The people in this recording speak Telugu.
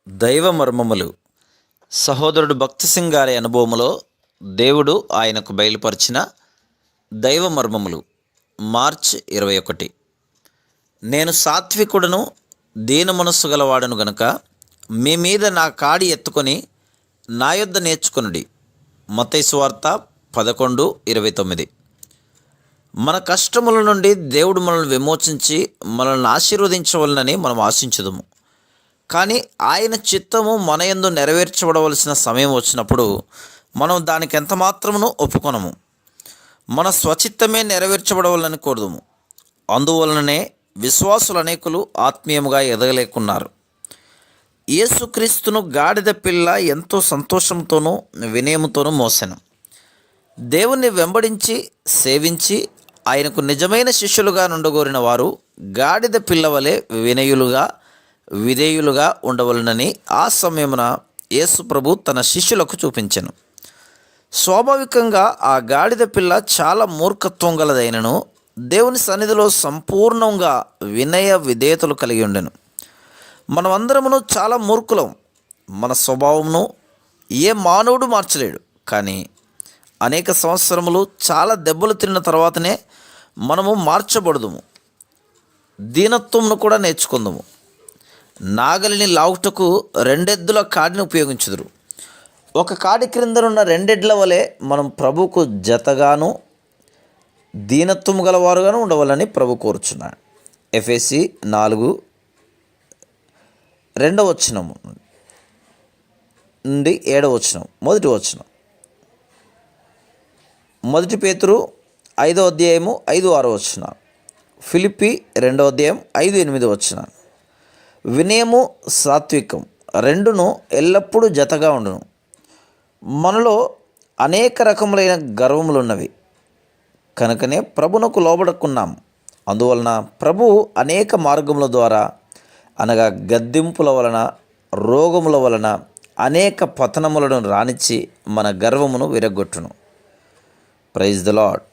దైవ మర్మములు. సహోదరుడు భక్తి సింగ్ గారి అనుభవములో దేవుడు ఆయనకు బయలుపరిచిన దైవ మర్మములు. మార్చ్ 21. నేను సాత్వికుడను దీన మనస్సు గలవాడను గనుక మీ మీద నా కాడి ఎత్తుకొని నా యొద్ద నేర్చుకొనుడి. మత్తయి సువార్త 11:29. మన కష్టముల నుండి దేవుడు మనల్ని విమోచించి మనల్ని ఆశీర్వదించవలనని మనం ఆశించుదుము. కానీ ఆయన చిత్తము మన యందు నెరవేర్చబడవలసిన సమయం వచ్చినప్పుడు మనం దానికి ఎంత మాత్రమును ఒప్పుకొనము. మన స్వచిత్తమే నెరవేర్చబడవలని కోరుదుము. అందువలననే విశ్వాసులు అనేకులు ఆత్మీయముగా ఎదగలేకున్నారు. యేసుక్రీస్తును గాడిద పిల్ల ఎంతో సంతోషంతోనూ వినయముతోనూ మోసెను. దేవుణ్ణి వెంబడించి సేవించి ఆయనకు నిజమైన శిష్యులుగా నుండగోరిన వారు గాడిద పిల్ల వలె విధేయులుగా ఉండవలనని ఆ సమయమున యేసు ప్రభు తన శిష్యులకు చూపించెను. స్వాభావికంగా ఆ గాడిద పిల్ల చాలా మూర్ఖత్వం గలదైనను దేవుని సన్నిధిలో సంపూర్ణంగా వినయ విధేయతలు కలిగి ఉండెను. మనమందరమును చాలా మూర్ఖులం. మన స్వభావమును ఏ మానవుడు మార్చలేడు. కానీ అనేక సంవత్సరములు చాలా దెబ్బలు తిన్న తర్వాతనే మనము మార్చబడుదుము. దీనత్వమును కూడా నేర్చుకుందాము. నాగలిని లావుటకు రెండెద్దుల కాడిని ఉపయోగించుదురు. ఒక కాడి క్రిందనున్న రెండెడ్ల వలె మనం ప్రభుకు జతగాను దీనత్వము గలవారుగాను ఉండవాలని ప్రభు కోరుచున్నాడు. ఎఫెసీ 4:2 నుండి 7 మొదటి వచనం. 1 పేతురు 5:5-6 ఫిలిప్పీ 2:5-8 వినయము సాత్వికం రెండును ఎల్లప్పుడూ జతగా ఉండును. మనలో అనేక రకములైన గర్వములున్నవి కనుకనే ప్రభునకు లోబడుకున్నాం. అందువలన ప్రభువు అనేక మార్గముల ద్వారా అనగా గద్దింపుల వలన రోగముల వలన అనేక పతనములను రానిచ్చి మన గర్వమును విరగొట్టును. Praise the lord.